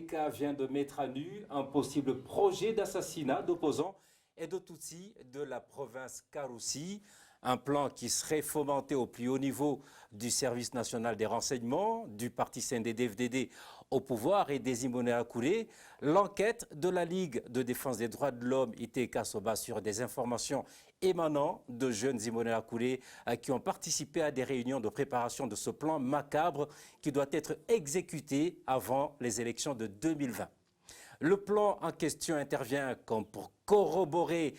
l'ITK vient de mettre à nu un possible projet d'assassinat d'opposants et de Tutsis de la province Karoussi. Un plan qui serait fomenté au plus haut niveau du service national des renseignements, du parti CNDD-FDD au pouvoir et des Imbonerakure Koulé. L'enquête de la Ligue de défense des droits de l'homme ITK se base sur des informations émanant de jeunes Imbonerakure Koulé qui ont participé à des réunions de préparation de ce plan macabre qui doit être exécuté avant les élections de 2020. Le plan en question intervient comme pour corroborer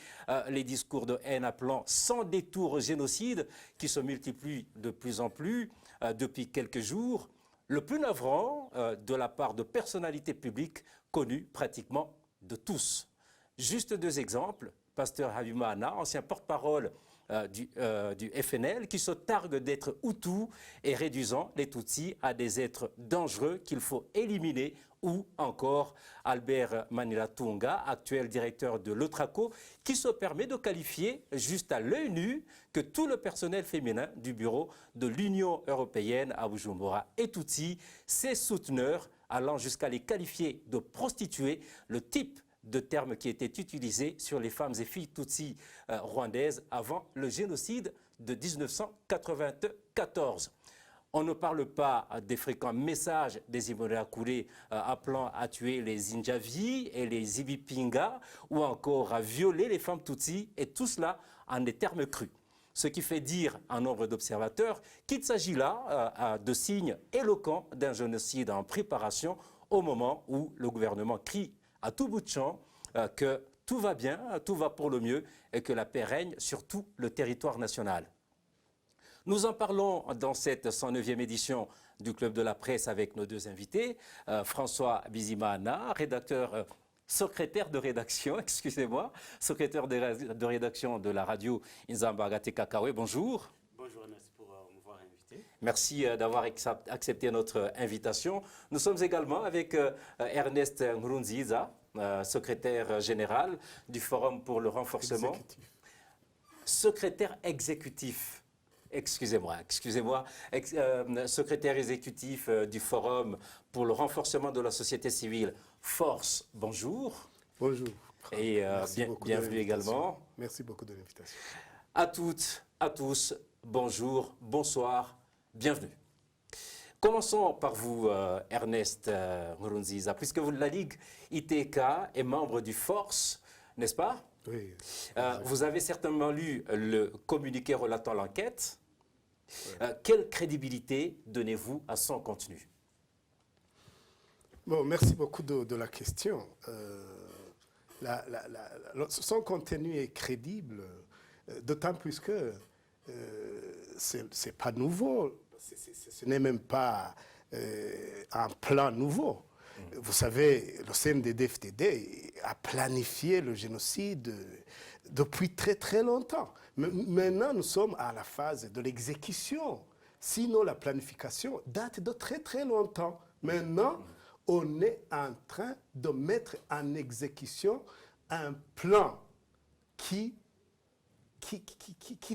les discours de haine appelant sans détour au génocide qui se multiplient de plus en plus depuis quelques jours. Le plus navrant de la part de personnalités publiques connues pratiquement de tous. Juste deux exemples. Pasteur Habib Mahana, ancien porte-parole du FNL, qui se targue d'être Hutu et réduisant les Tutsis à des êtres dangereux qu'il faut éliminer, ou encore Albert Manila Tunga, actuel directeur de l'Eutraco, qui se permet de qualifier juste à l'œil nu que tout le personnel féminin du bureau de l'Union européenne à Bujumbura est Tutsi, ses souteneurs allant jusqu'à les qualifier de prostituées, le type de termes qui étaient utilisés sur les femmes et filles Tutsis rwandaises avant le génocide de 1994. On ne parle pas des fréquents messages des Imbonerakure Koulé appelant à tuer les Injavi et les Ibipinga ou encore à violer les femmes Tutsis, et tout cela en des termes crus. Ce qui fait dire à un nombre d'observateurs qu'il s'agit là de signes éloquents d'un génocide en préparation au moment où le gouvernement crie à tout bout de champ que tout va bien, tout va pour le mieux et que la paix règne sur tout le territoire national. Nous en parlons dans cette 109e édition du Club de la Presse avec nos deux invités, François Bizimana, secrétaire de rédaction, excusez-moi, secrétaire de rédaction de la radio Inzamba Agate Kakawe. Bonjour. Bonjour, merci pour m'avoir invité. Merci d'avoir accepté notre invitation. Nous sommes également avec Ernest Nkurunziza, secrétaire général du Forum pour le renforcement. Secrétaire exécutif. Excusez-moi, secrétaire exécutif du Forum pour le renforcement de la société civile, Force, bonjour. Bonjour. Et bienvenue également. Merci beaucoup de l'invitation. À toutes, à tous, bonjour, bonsoir, bienvenue. Commençons par vous, Ernest Nkurunziza, puisque la Ligue ITK est membre du Force, n'est-ce pas? Oui. Vous avez certainement lu le communiqué relatant l'enquête. Oui. Quelle crédibilité donnez-vous à son contenu? Bon, merci beaucoup de la question. Son contenu est crédible, d'autant plus que c'est pas nouveau. Ce n'est même pas un plan nouveau. Vous savez, le CNDD-FDD a planifié le génocide depuis très très longtemps. Maintenant, nous sommes à la phase de l'exécution. Sinon, la planification date de très très longtemps. Maintenant, on est en train de mettre en exécution un plan qui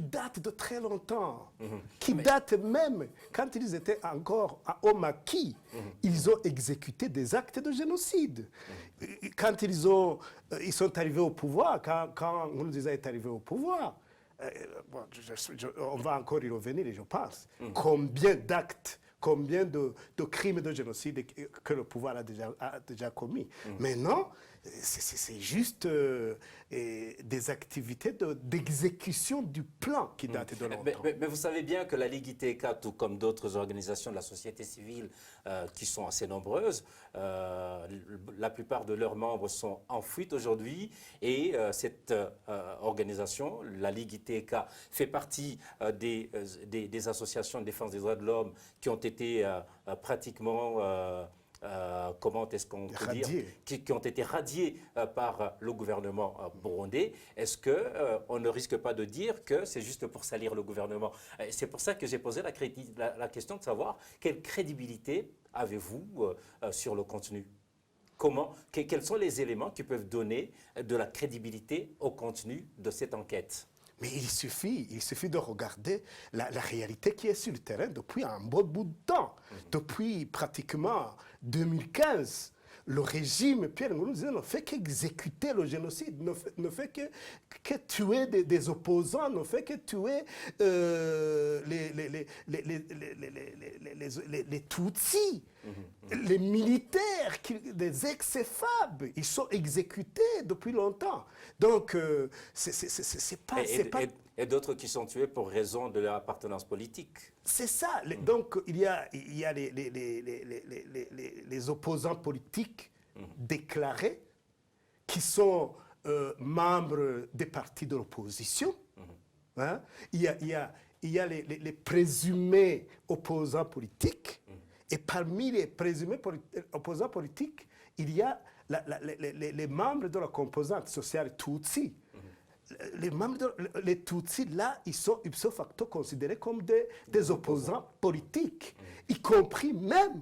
date de très longtemps, qui date même, quand ils étaient encore au maquis, ils ont exécuté des actes de génocide. Quand ils sont arrivés au pouvoir, quand Nkurunziza est arrivé au pouvoir, on va encore y revenir, je pense, combien d'actes, combien de crimes de génocide que le pouvoir a déjà commis. Maintenant, c'est juste des activités d'exécution du plan qui datent de longtemps. Mais vous savez bien que la Ligue ITK, tout comme d'autres organisations de la société civile qui sont assez nombreuses, la plupart de leurs membres sont en fuite aujourd'hui, et cette organisation, la Ligue ITK, fait partie des associations de défense des droits de l'homme qui ont été pratiquement comment est-ce qu'on peut dire, qui ont été radiés par le gouvernement burundais. Est-ce qu'on ne risque pas de dire que c'est juste pour salir le gouvernement? C'est pour ça que j'ai posé la question de savoir quelle crédibilité avez-vous sur le contenu? Quels sont les éléments qui peuvent donner de la crédibilité au contenu de cette enquête? Mais il suffit de regarder la réalité qui est sur le terrain depuis un bon bout de temps. Depuis pratiquement 2015, le régime Pierre Nkurunziza ne fait qu'exécuter le génocide, ne fait que tuer des opposants, ne fait que tuer les Tutsis, les militaires, des ex-FAB, ils sont exécutés depuis longtemps. Donc, c'est pas... Et d'autres qui sont tués pour raison de leur appartenance politique. C'est ça. Donc, il y a les opposants politiques déclarés qui sont membres des partis de l'opposition. Hein? Il y a les présumés opposants politiques. Et parmi les présumés opposants politiques, il y a les membres de la composante sociale Tutsi. Les Tutsis, là, ils sont ipso facto considérés comme des opposants politiques, y compris même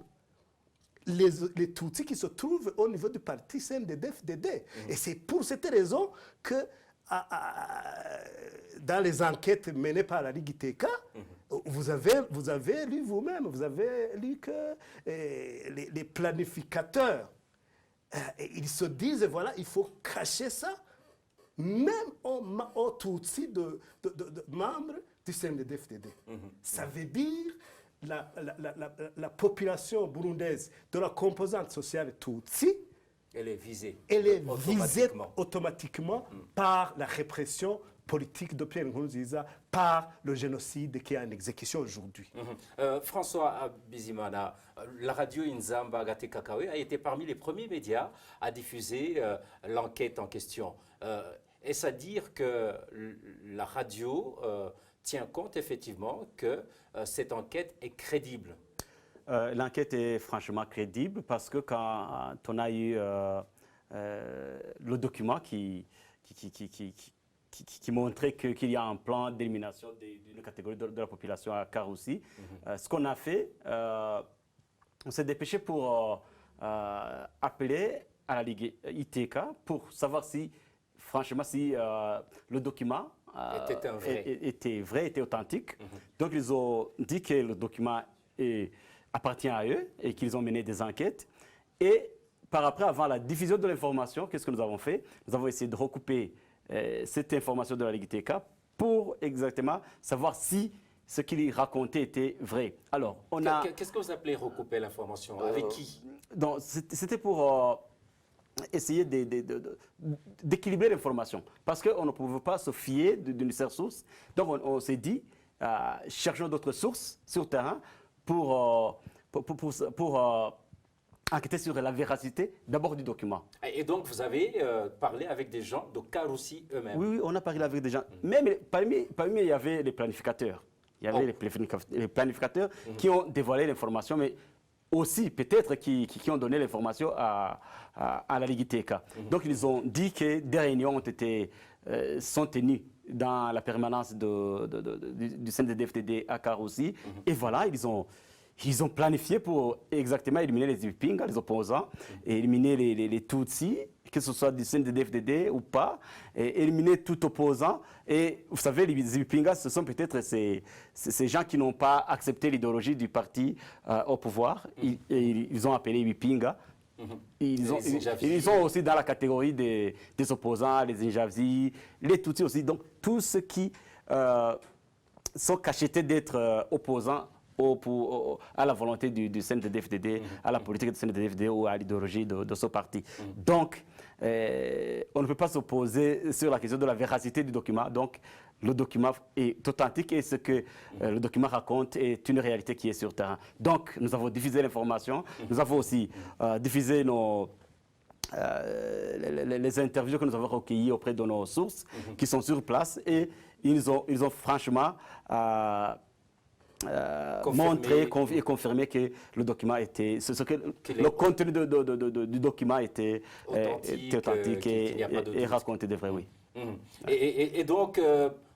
les Tutsis qui se trouvent au niveau du parti CNDD-FDD. Et c'est pour cette raison que dans les enquêtes menées par la Ligue ITK, vous avez lu vous-même, vous avez lu que les planificateurs, ils se disent, voilà, il faut cacher ça, même aux Tutsis de membres du CNDD-FDD. Ça veut dire la population burundaise de la composante sociale Tutsi, elle est visée automatiquement par la répression politique de Pierre Nkurunziza, par le génocide qui est en exécution aujourd'hui. François Bizimana, la radio Inzamba Agate Kakawe a été parmi les premiers médias à diffuser l'enquête en question. Est-ce à dire que la radio tient compte effectivement que cette enquête est crédible? L'enquête est franchement crédible parce que quand on a eu le document qui montrait qu'il y a un plan d'élimination d'une catégorie de la population à Karoussi, ce qu'on a fait, on s'est dépêché pour appeler à la Ligue ITK pour savoir si, franchement, si le document était vrai, était authentique. Donc, ils ont dit que le document appartient à eux et qu'ils ont mené des enquêtes. Et par après, avant la diffusion de l'information, qu'est-ce que nous avons fait? Nous avons essayé de recouper cette information de la Ligue ITK pour exactement savoir si ce qu'il racontait était vrai. Alors, Qu'est-ce que vous appelez recouper l'information? Avec qui? C'était pour essayer d'équilibrer l'information. Parce qu'on ne pouvait pas se fier d'une seule source. Donc, on s'est dit, cherchons d'autres sources sur le terrain pour enquêter sur la véracité d'abord du document. Et donc, vous avez parlé avec des gens de Karoussi eux-mêmes? Oui, on a parlé avec des gens. Même parmi il y avait les planificateurs. Il y avait les planificateurs qui ont dévoilé l'information, mais aussi peut-être qui ont donné l'information à la Ligue ITK. Donc, ils ont dit que des réunions sont tenues dans la permanence du CNDD-FDD à Karoussi. Et voilà, ils ont planifié pour exactement éliminer les Ibipinga, les opposants, et éliminer les Tutsis, que ce soit du CNDD-FDD ou pas, et éliminer tout opposant. Et vous savez, les Ibipinga, ce sont peut-être ces gens qui n'ont pas accepté l'idéologie du parti au pouvoir. Ils ont appelé Ibipinga. Ils sont aussi dans la catégorie des opposants, les Injavzi, les Tutsis aussi. Donc, tous ceux qui sont cachetés d'être opposants à la volonté du CNDD-FDD, à la politique du CNDD-FDD ou à l'idéologie de ce parti. Donc, on ne peut pas s'opposer sur la question de la véracité du document. Donc, le document est authentique et ce que le document raconte est une réalité qui est sur le terrain. Donc, nous avons diffusé l'information. Nous avons aussi diffusé les interviews que nous avons recueillies auprès de nos sources qui sont sur place et ils ont franchement montré et confirmé que le document était, le contenu du document était authentique et racontait des vrais, oui. Et donc,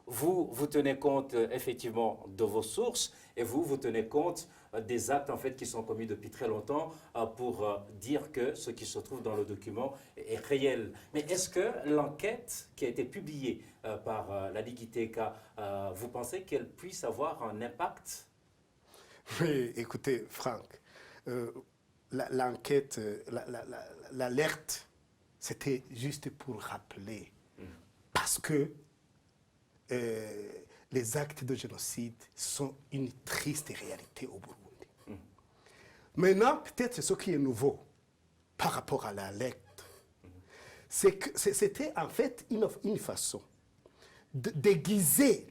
vous tenez compte effectivement de vos sources et vous tenez compte des actes en fait qui sont commis depuis très longtemps pour dire que ce qui se trouve dans le document est réel. Mais est-ce que l'enquête qui a été publiée par la Ligue ITK, vous pensez qu'elle puisse avoir un impact? Oui, écoutez, Franck, l'enquête, l'alerte, c'était juste pour rappeler. Parce que les actes de génocide sont une triste réalité au Burundi. Maintenant, peut-être ce qui est nouveau par rapport à l'alerte, c'est que c'était en fait une façon de déguiser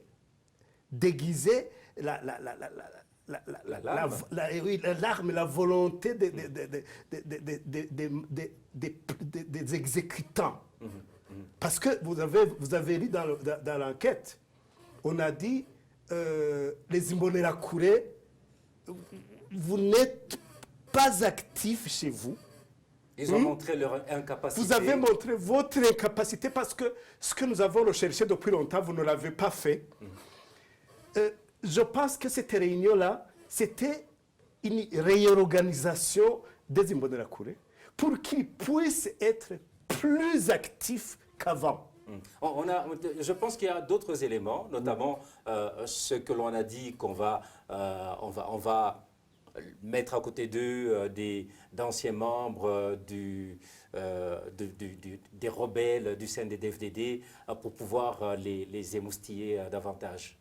l'arme, la volonté des exécutants. Parce que vous avez lu dans l'enquête, on a dit les Imbonerakure, vous n'êtes pas actifs chez vous. Ils ont montré leur incapacité. Vous avez montré votre incapacité parce que ce que nous avons recherché depuis longtemps, vous ne l'avez pas fait. Je pense que cette réunion-là, c'était une réorganisation des Imbonerakure pour qu'ils puissent être plus actifs qu'avant. Je pense qu'il y a d'autres éléments, notamment ce que l'on a dit qu'on va, on va mettre à côté d'eux d'anciens membres des rebelles du sein des DFDD pour pouvoir les émoustiller davantage.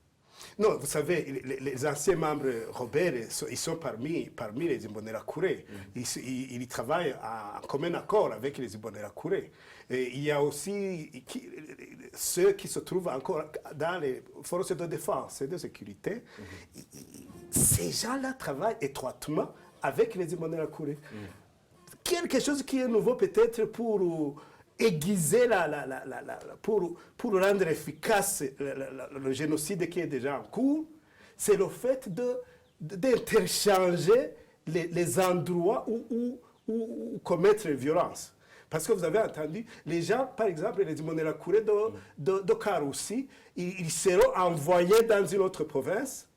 Non, vous savez, les anciens membres rebelles, ils sont parmi les Imbonerakure. Ils travaillent en commun accord avec les Imbonerakure. Et il y a aussi ceux qui se trouvent encore dans les forces de défense et de sécurité. Ces gens-là travaillent étroitement avec les Imbonerakure. Quelque chose qui est nouveau peut-être pour aiguiser, pour rendre efficace le génocide qui est déjà en cours, c'est le fait d'interchanger les endroits où commettre les violences. Parce que vous avez entendu, les gens, par exemple, les Imbonerakure de Karoussi, ils seront envoyés dans une autre province,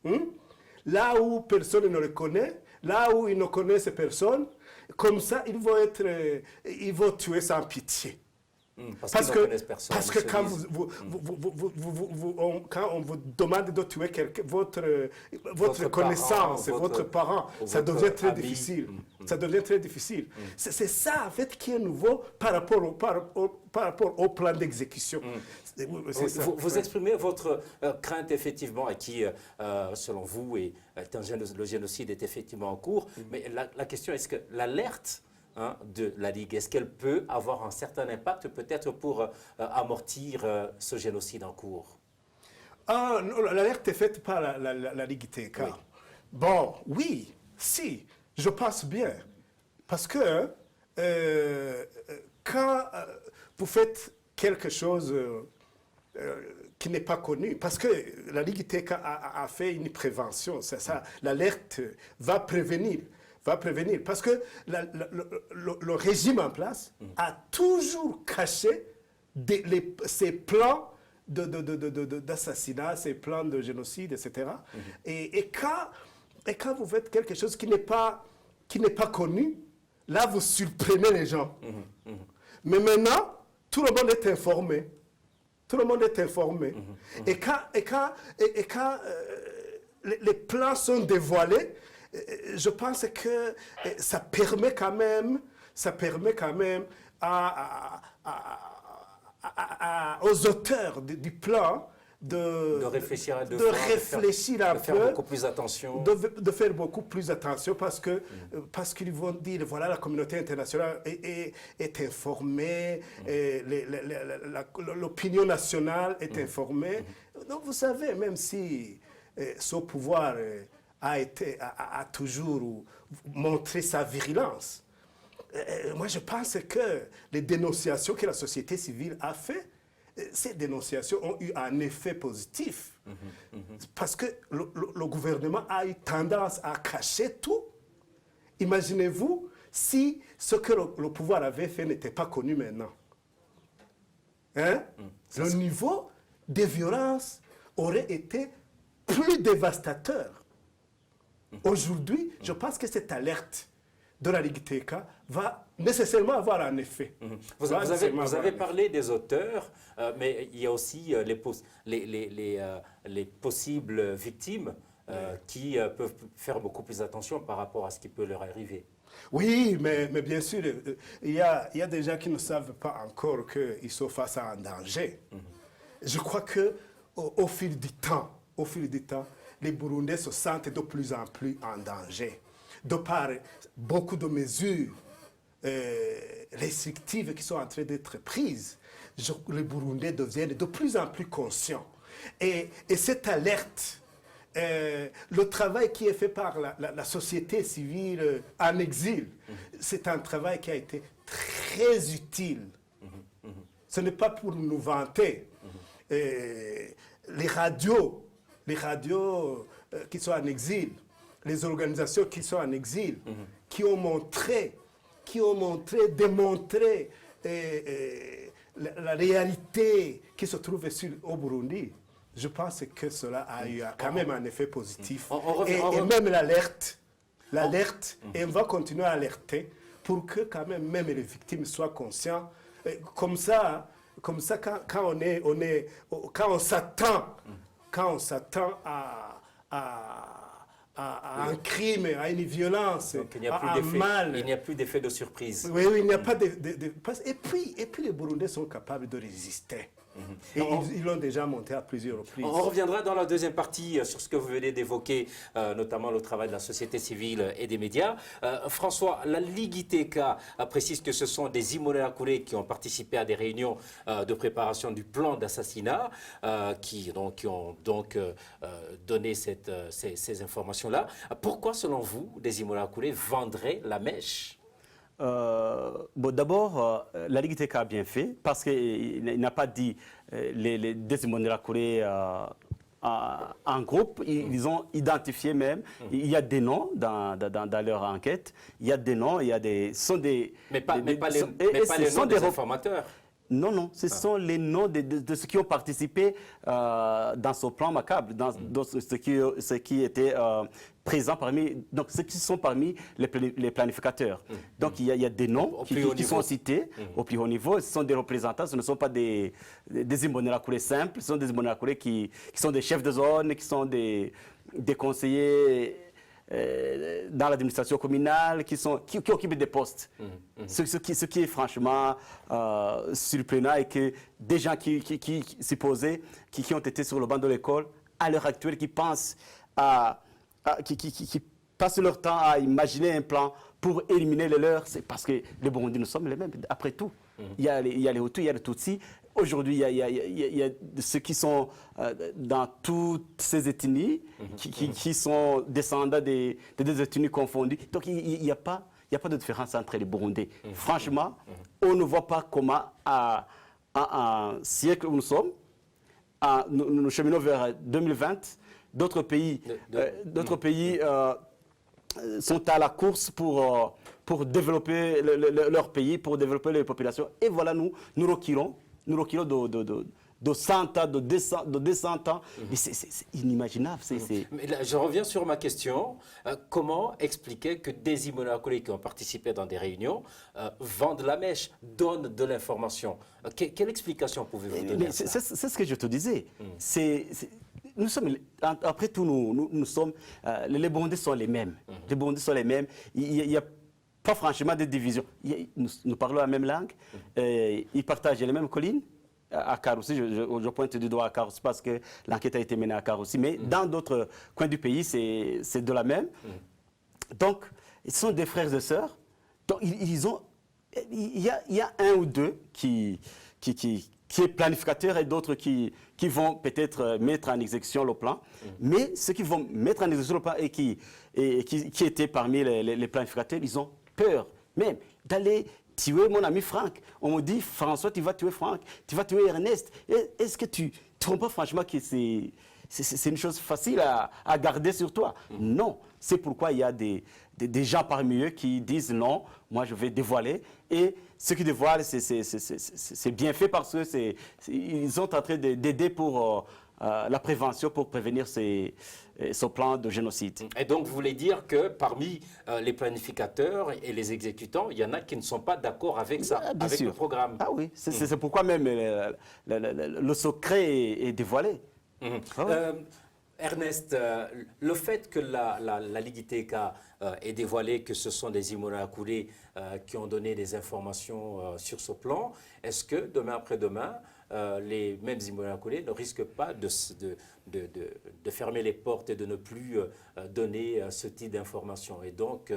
là où personne ne les connaît, là où ils ne connaissent personne. Comme ça, ils vont tuer sans pitié. Parce qu'ils ne connaissent personne. Parce que quand quand on vous demande de tuer votre connaissance, votre parent, ça devient très difficile. Ça devient très difficile. C'est ça, en fait, qui est nouveau par rapport au plan d'exécution. Vous exprimez votre crainte, effectivement, et qui, selon vous, le génocide est effectivement en cours. Mais la question, est-ce que l'alerte de la Ligue, est-ce qu'elle peut avoir un certain impact peut-être pour amortir ce génocide en cours? L'alerte est faite par la Ligue TK. Oui. Bon, oui, si, je pense bien. Parce que quand vous faites quelque chose qui n'est pas connu, parce que la Ligue TK a fait une prévention, c'est ça, l'alerte va prévenir. Parce que le régime en place a toujours caché ses plans d'assassinat, ses plans de génocide, etc. Et quand vous faites quelque chose qui n'est pas connu, là, vous surprenez les gens. Mais maintenant, tout le monde est informé. Tout le monde est informé. Et quand les plans sont dévoilés, je pense que ça permet quand même aux auteurs du plan de réfléchir un peu, de faire beaucoup plus attention. De faire beaucoup plus attention parce qu'ils vont dire, voilà, la communauté internationale est informée, l'opinion nationale est informée. Donc vous savez, même si ce pouvoir a toujours montré sa virulence, moi je pense que les dénonciations que la société civile a fait, ces dénonciations ont eu un effet positif. Parce que le gouvernement a eu tendance à cacher tout. Imaginez-vous si ce que le pouvoir avait fait n'était pas connu maintenant. Le niveau de violence aurait été plus dévastateur. Aujourd'hui, je pense que cette alerte de la Ligue TK va nécessairement avoir un effet. Vous avez parlé des auteurs, mais il y a aussi les possibles victimes qui peuvent faire beaucoup plus attention par rapport à ce qui peut leur arriver. Oui, mais bien sûr, il y a des gens qui ne savent pas encore qu'ils sont face à un danger. Je crois que au fil du temps, les Burundais se sentent de plus en plus en danger. De par beaucoup de mesures restrictives qui sont en train d'être prises, les Burundais deviennent de plus en plus conscients. Et cette alerte, le travail qui est fait par la société civile en exil, c'est un travail qui a été très utile. Ce n'est pas pour nous vanter. Les radios qui sont en exil, les organisations qui sont en exil, qui ont démontré la réalité qui se trouve au Burundi. Je pense que cela a eu quand même un effet positif. Et même l'alerte, et on va continuer à alerter pour que quand même les victimes soient conscientes. Comme ça, quand on s'attend à un crime, à une violence, donc, à un mal. Il n'y a plus d'effet de surprise. Oui, il n'y a pas de... Et puis les Burundais sont capables de résister. Et ils l'ont déjà monté à plusieurs reprises. On reviendra dans la deuxième partie sur ce que vous venez d'évoquer, notamment le travail de la société civile et des médias. François, la Ligue ITK précise que ce sont des Imbonerakure qui ont participé à des réunions de préparation du plan d'assassinat, qui ont donc donné ces informations-là. Pourquoi, selon vous, des Imbonerakure vendraient la mèche? D'abord, la Ligue ITK a bien fait parce qu'il n'a pas dit les Imbonerakure en groupe. Ils ont identifié même. Il y a des noms dans leur enquête. Il y a des noms, il y a des... Mais pas les noms des informateurs. Non, ce sont les noms de ceux qui ont participé dans ce plan macabre, dans ce qui était présent parmi, donc ceux qui sont parmi les planificateurs. Donc il y a des noms qui sont cités au plus haut niveau. Ce sont des représentants, ce ne sont pas des Imbonerakure simples, ce sont des Imbonerakure qui sont des chefs de zone, qui sont des conseillers dans l'administration communale, qui occupent des postes. Ce qui est franchement surprenant et que des gens qui supposaient, qui ont été sur le banc de l'école, à l'heure actuelle, qui pensent qui passent leur temps à imaginer un plan pour éliminer les leurs, c'est parce que les Burundis, nous sommes les mêmes, après tout. Il y a les Hutus, il y a les Tutsis. Aujourd'hui, il y a ceux qui sont dans toutes ces ethnies, qui sont descendants des deux ethnies confondues. Donc, il n'y a pas de différence entre les Burundais. Franchement, on ne voit pas comment, à un siècle où nous sommes, nous cheminons vers 2020, d'autres pays sont à la course pour développer leur pays, pour développer les populations. Et voilà, nous reculons de 100 ans, de 200 ans. Mais c'est inimaginable. Mais là, je reviens sur ma question. Comment expliquer que des Imbonerakure qui ont participé dans des réunions vendent la mèche, donnent de l'information? Quelle explication pouvez-vous donner à cela? C'est ce que je te disais. Nous sommes, après tout, nous sommes, les Burundais sont les mêmes. Les Burundais sont les mêmes. Il n'y a pas franchement de division. Nous parlons la même langue. Ils partagent les mêmes collines. À Karoussi, je pointe du doigt à Karoussi parce que l'enquête a été menée à Karoussi. Mais dans d'autres coins du pays, c'est de la même. Donc, ils sont des frères et sœurs. Donc, il y a un ou deux qui est planificateur et d'autres qui vont peut-être mettre en exécution le plan. Mais ceux qui vont mettre en exécution le plan et qui étaient parmi les planificateurs, ils ont peur même d'aller tuer mon ami Franck. On me dit, François, tu vas tuer Franck, tu vas tuer Ernest. Est-ce que tu ne trouves pas franchement que c'est une chose facile à garder sur toi? Non. C'est pourquoi il y a des gens parmi eux qui disent non, moi je vais dévoiler. Et ceux qui dévoilent, c'est bien fait parce qu'ils sont en train d'aider pour la prévention, pour prévenir ce plan de génocide. Et donc vous voulez dire que parmi les planificateurs et les exécutants, il y en a qui ne sont pas d'accord avec ça, avec le programme? Ah oui, c'est pourquoi même le secret est dévoilé. Ah oui. Ernest, le fait que la Ligue ITK ait dévoilé que ce sont des Imbonerakure qui ont donné des informations sur ce plan, est-ce que demain après-demain, les mêmes Imbonerakure ne risquent pas de fermer les portes et de ne plus donner ce type d'informations, et donc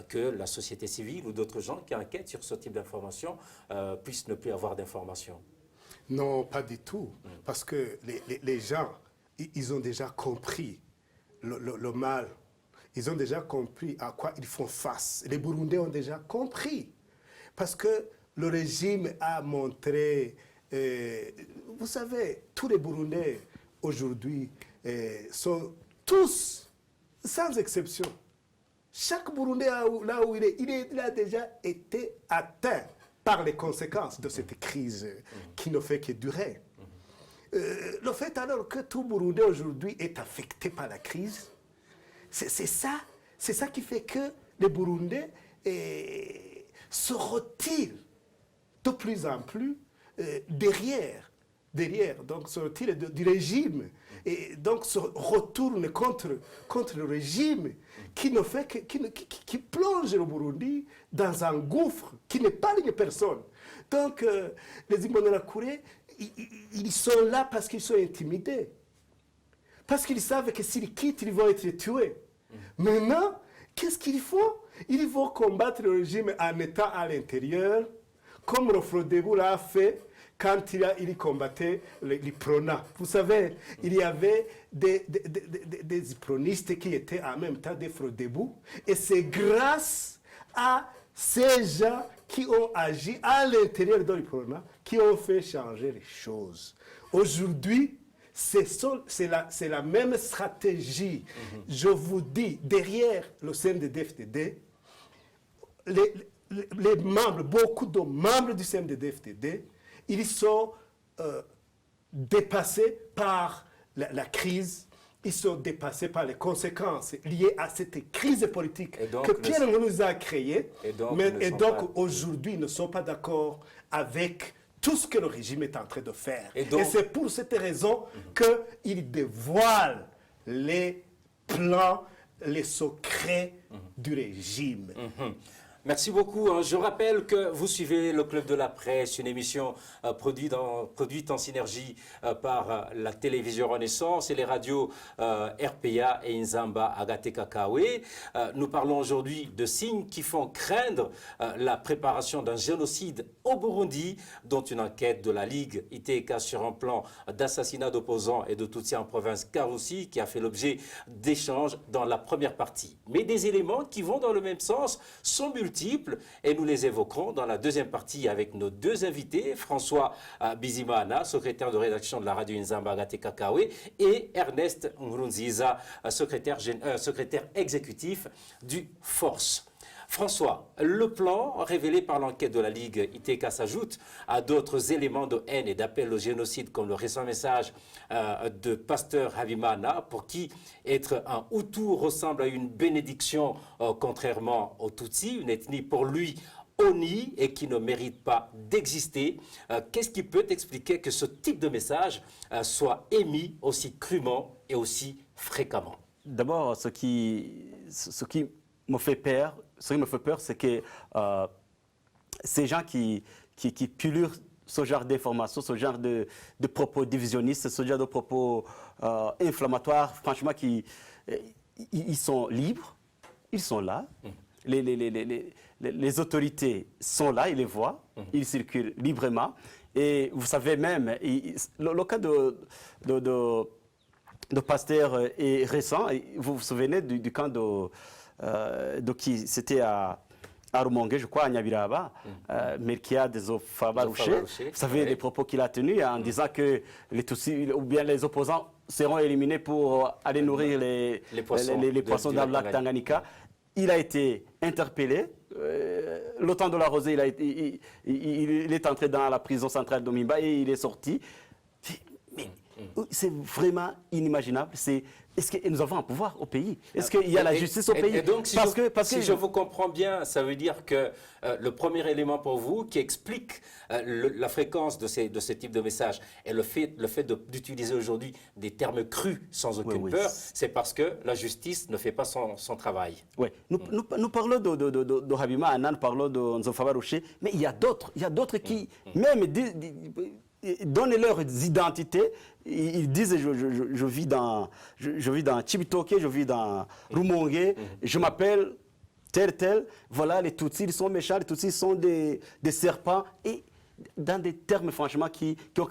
que la société civile ou d'autres gens qui enquêtent sur ce type d'informations puissent ne plus avoir d'informations? Non, pas du tout. Parce que les gens, ils ont déjà compris le mal. Ils ont déjà compris à quoi ils font face. Les Burundais ont déjà compris. Parce que le régime a montré... vous savez, tous les Burundais aujourd'hui sont tous, sans exception. Chaque Burundais, là où il a déjà été atteint par les conséquences de cette crise qui ne fait que durer. Le fait alors que tout Burundais aujourd'hui est affecté par la crise, c'est ça qui fait que les Burundais se retirent de plus en plus derrière, donc se retirent du régime et donc se retournent contre le régime qui ne fait que, qui plonge le Burundi dans un gouffre qui n'épargne personne. Donc les Imbonerakure, ils sont là parce qu'ils sont intimidés. Parce qu'ils savent que s'ils quittent, ils vont être tués. Maintenant, qu'est-ce qu'il faut? Il faut combattre le régime en étant à l'intérieur, comme le Frodebu l'a fait quand il combattait les Prona. Vous savez, il y avait des pronistes qui étaient en même temps des Frodebu. Et c'est grâce à ces gens qui ont agi à l'intérieur de l'Iprona qui ont fait changer les choses. Aujourd'hui, c'est la même stratégie. Je vous dis, derrière le CNDD-FDD, les membres, beaucoup de membres du CNDD-FDD, ils sont dépassés par la crise, ils sont dépassés par les conséquences liées à cette crise politique que Pierre nous a créée. Et donc aujourd'hui, ils ne sont pas d'accord avec tout ce que le régime est en train de faire. Et c'est pour cette raison qu'il dévoile les plans, les secrets du régime. Merci beaucoup. Je rappelle que vous suivez le Club de la Presse, une émission produite en synergie par la télévision Renaissance et les radios RPA et Nzamba Agatekakawe. Nous parlons aujourd'hui de signes qui font craindre la préparation d'un génocide au Burundi, dont une enquête de la Ligue ITK sur un plan d'assassinat d'opposants et de Tutsis en province Karoussi qui a fait l'objet d'échanges dans la première partie. Mais des éléments qui vont dans le même sens sont multiples et nous les évoquerons dans la deuxième partie avec nos deux invités, François Bizimana, secrétaire de rédaction de la radio Nzamba Agatekakawe, et Ernest Nkurunziza, secrétaire exécutif du Force. François, le plan révélé par l'enquête de la Ligue ITK s'ajoute à d'autres éléments de haine et d'appel au génocide comme le récent message de pasteur Habimana pour qui être un Hutu ressemble à une bénédiction contrairement aux Tutsis, une ethnie pour lui honnie et qui ne mérite pas d'exister. Qu'est-ce qui peut expliquer que ce type de message soit émis aussi crûment et aussi fréquemment? D'abord, ce qui me fait peur, c'est que ces gens qui pullulent ce genre d'informations, ce genre de propos divisionnistes, ce genre de propos inflammatoires, franchement, ils sont libres, ils sont là. Les autorités sont là, ils les voient, ils circulent librement. Et vous savez même, le cas de Pasteur est récent. Vous vous souvenez du camp de qui c'était à Rumongue, je crois, à Nyabiraba, Melchiade Zofabarouché. Vous savez les propos qu'il a tenus en disant que les Tutsis, ou bien les opposants seront éliminés pour aller nourrir les poissons dans le lac Tanganyika. Il a été interpellé. Le temps de la rosée, il est entré dans la prison centrale d'Omimba et il est sorti. C'est vraiment inimaginable. Est-ce que nous avons un pouvoir au pays? Est-ce qu'il y a la justice au pays? Et donc, si parce je vous comprends bien, ça veut dire que le premier élément pour vous qui explique la fréquence de ce type de messages et le fait d'utiliser aujourd'hui des termes crus sans aucune peur, c'est parce que la justice ne fait pas son travail. Oui, nous parlons de Habima Annan, nous parlons de Nzofaba Rocher, mais il y a d'autres qui même donnent leurs identités. Ils disent je vis dans Chibitoke, je vis dans Rumongue, je m'appelle tel, voilà, les Tutsis ils sont méchants, les Tutsis sont des serpents, et dans des termes franchement qui ont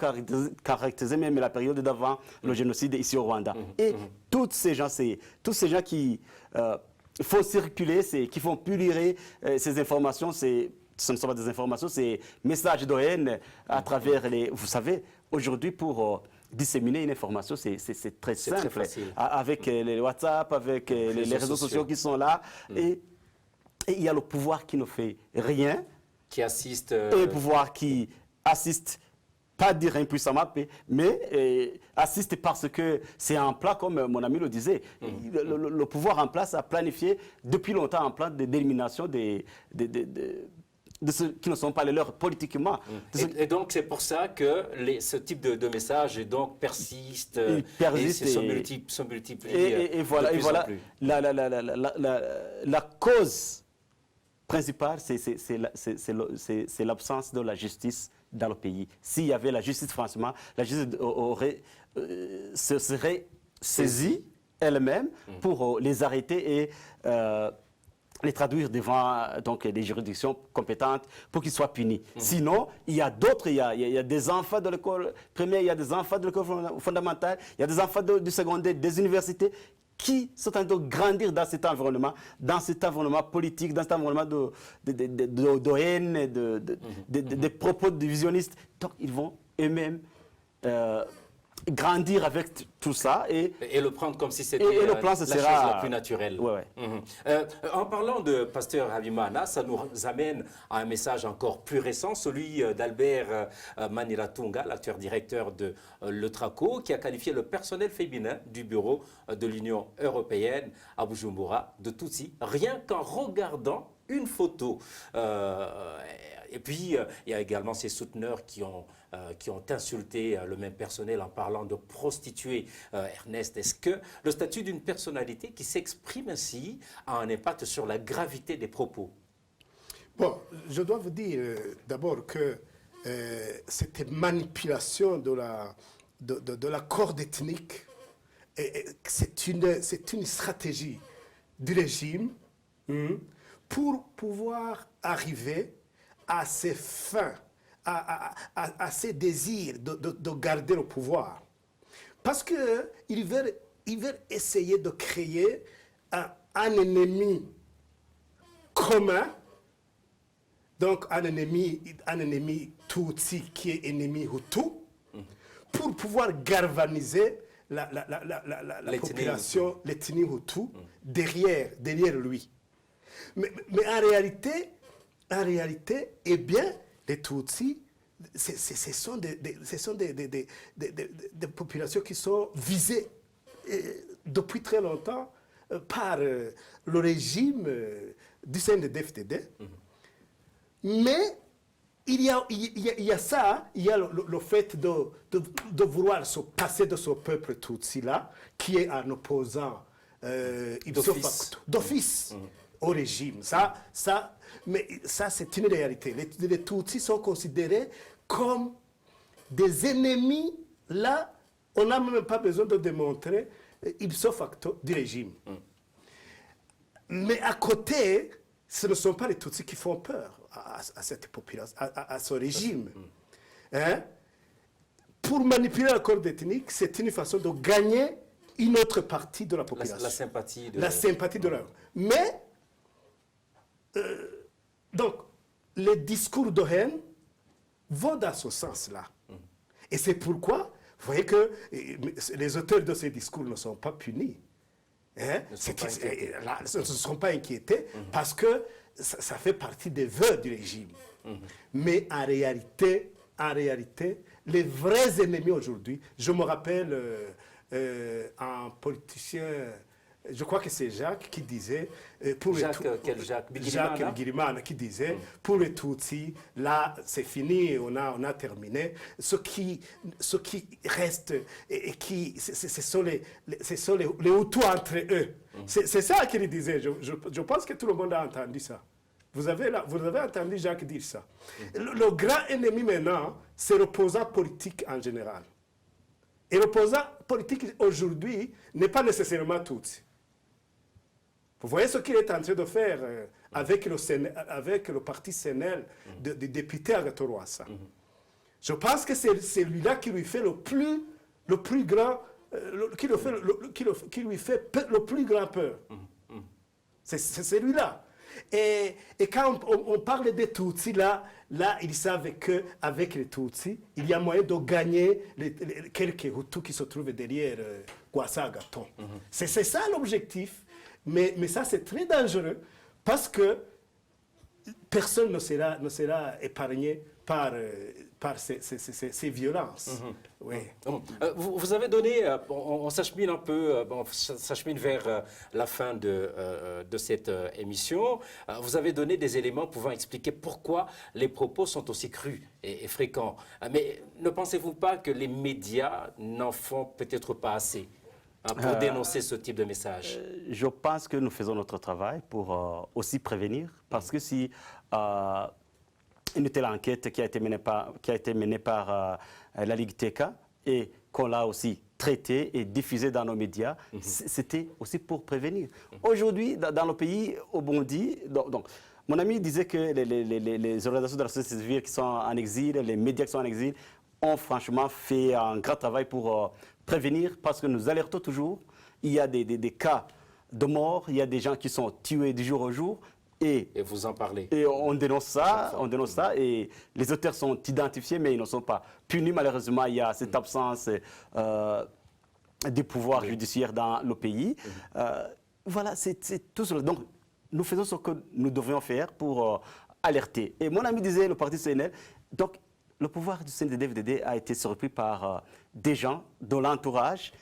caractérisé même la période d'avant le génocide ici au Rwanda. Et tous ces gens qui font circuler, qui font pulluler ces informations, ce ne sont pas des informations, c'est messages de haine à travers les... Vous savez, aujourd'hui, pour disséminer une information, c'est très simple. Très facile. Avec les WhatsApp, avec les réseaux sociaux qui sont là. Et il y a le pouvoir qui ne fait rien. Qui assiste... Et le pouvoir qui assiste, pas dire impuissamment, mais assiste parce que c'est un plan, comme mon ami le disait. Le pouvoir en place a planifié depuis longtemps un plan d'élimination de ceux qui ne sont pas les leurs politiquement. Et donc, c'est pour ça que ce type de message persiste et se multiplie. Et voilà, la cause principale, c'est l'absence de la justice dans le pays. S'il y avait la justice, franchement, la justice se serait saisie elle-même pour les arrêter et les traduire devant des juridictions compétentes pour qu'ils soient punis. Sinon, il y a d'autres, il y a des enfants de l'école primaire, il y a des enfants de l'école fondamentale, il y a des enfants du secondaire, des universités qui sont en train de grandir dans cet environnement politique, dans cet environnement de haine, de propos divisionnistes. Donc, ils vont eux-mêmes grandir avec tout ça et le prendre comme si c'était la chose la plus naturelle. En parlant de pasteur Habima Annan, ça nous amène à un message encore plus récent, celui d'Albert Maniratunga, l'actuel directeur de l'Eutraco, qui a qualifié le personnel féminin du bureau de l'Union européenne à Bujumbura de Tutsi, rien qu'en regardant une photo. Et puis, il y a également ces souteneurs qui ont insulté le même personnel en parlant de prostituées. Ernest, est-ce que le statut d'une personnalité qui s'exprime ainsi a un impact sur la gravité des propos? Bon, je dois vous dire d'abord que cette manipulation de la corde ethnique, c'est une stratégie du régime pour pouvoir arriver à ses fins, à ses désirs de garder le pouvoir. Parce qu'ils veulent essayer de créer un ennemi commun, donc un ennemi Tutsi qui est ennemi Hutu, pour pouvoir galvaniser la population, l'ethnie Hutu, derrière lui. Mais en réalité, eh bien, les Tutsis, ce sont des populations qui sont visées depuis très longtemps par le régime du CNDD-FDD. Mais il y a ça, il y a le fait de vouloir se passer de ce peuple Tutsi-là, qui est un opposant d'office au régime. Mais ça, c'est une réalité. Les Tutsis sont considérés comme des ennemis. Là, on n'a même pas besoin de démontrer ipso facto du régime. Mais à côté, ce ne sont pas les Tutsis qui font peur à cette population, à ce régime. Pour manipuler la corde ethnique, c'est une façon de gagner une autre partie de la population. La sympathie de la... Mais, donc, les discours de haine vont dans ce sens-là. Et c'est pourquoi, vous voyez que les auteurs de ces discours ne sont pas punis. Ne sont pas inquiétés parce que ça fait partie des vœux du régime. Mais en réalité, les vrais ennemis aujourd'hui, je me rappelle un politicien, je crois que c'est Jacques qui disait, Jacques Bigirimana qui disait, pour les Tutsis, là c'est fini, on a terminé. Ce qui reste, ce sont les Hutus entre eux. C'est ça qu'il disait. Je pense que tout le monde a entendu ça. Vous avez entendu Jacques dire ça. Le grand ennemi maintenant, c'est l'opposant politique en général. Et l'opposant politique aujourd'hui n'est pas nécessairement Tutsi. Vous voyez ce qu'il est en train de faire avec le parti CNL des députés à Gatoroassa. Je pense que c'est celui-là qui lui fait le plus grand, qui lui fait le plus grand peur. C'est celui-là. Et quand on parle des Tutsis, là, ils savent qu'avec les Tutsis, il y a moyen de gagner quelques Hutus qui se trouvent derrière Gwassa Agathon. C'est ça l'objectif. Mais ça, c'est très dangereux parce que personne ne sera épargné par ces violences. Oui. Vous avez donné, on s'achemine un peu, on s'achemine vers la fin de cette émission. Vous avez donné des éléments pouvant expliquer pourquoi les propos sont aussi crus et fréquents. Mais ne pensez-vous pas que les médias n'en font peut-être pas assez pour dénoncer ce type de message? Je pense que nous faisons notre travail pour aussi prévenir, parce que si une telle enquête qui a été menée par la Ligue TK et qu'on l'a aussi traitée et diffusée dans nos médias, c'était aussi pour prévenir. Aujourd'hui, dans le pays, au Burundi, donc, mon ami disait que les organisations de la société civile qui sont en exil, les médias qui sont en exil, ont franchement fait un grand travail pour prévenir, parce que nous alertons toujours. Il y a des cas de mort, il y a des gens qui sont tués du jour au jour. Et vous en parlez. Et on dénonce ça, et les auteurs sont identifiés, mais ils ne sont pas punis. Malheureusement, il y a cette absence des pouvoirs judiciaires dans le pays. Voilà, c'est tout cela. Donc, nous faisons ce que nous devrions faire pour alerter. Et mon ami disait, le parti CNL, donc, le pouvoir du CNDD-FDD a été surpris par des gens de l'entourage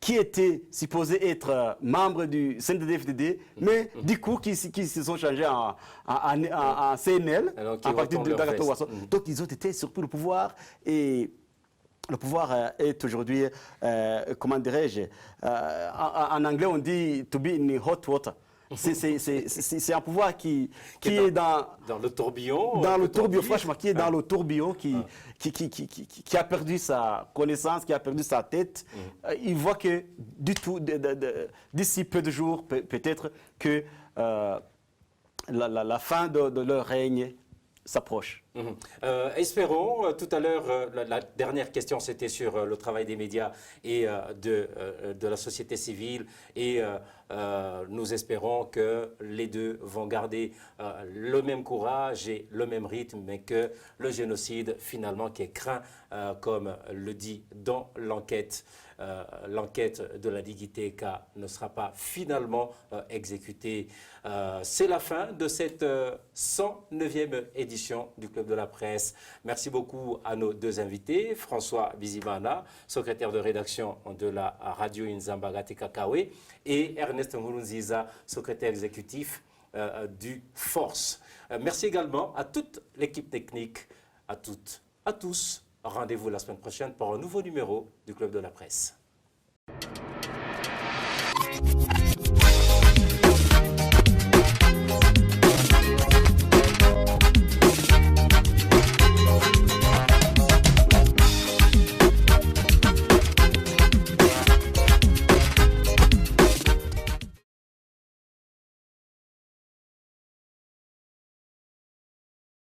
qui étaient supposés être membres du CNDD-FDD, mais du coup qui se sont changés en CNL, en partie de Gatoroassa. Donc ils ont été surpris le pouvoir, et le pouvoir est aujourd'hui, comment dirais-je, en anglais on dit to be in hot water. C'est un pouvoir qui est dans le tourbillon. Dans le tourbillon, franchement, qui est dans le tourbillon, qui a perdu sa connaissance, qui a perdu sa tête. Il voit que d'ici peu de jours, peut-être que la fin de leur règne s'approche. Espérons, tout à l'heure, la dernière question c'était sur le travail des médias et de la société civile, et nous espérons que les deux vont garder le même courage et le même rythme, mais que le génocide finalement qui est craint, comme le dit dans l'enquête, l'enquête de la Ligue TK ne sera pas finalement exécutée. C'est la fin de cette 109e édition du Club de la Presse. Merci beaucoup à nos deux invités, François Bizimana, secrétaire de rédaction de la radio Inzamba Kakawe, et Ernest Nkurunziza, secrétaire exécutif du Force. Merci également à toute l'équipe technique, à toutes, à tous. Rendez-vous la semaine prochaine pour un nouveau numéro du Club de la Presse.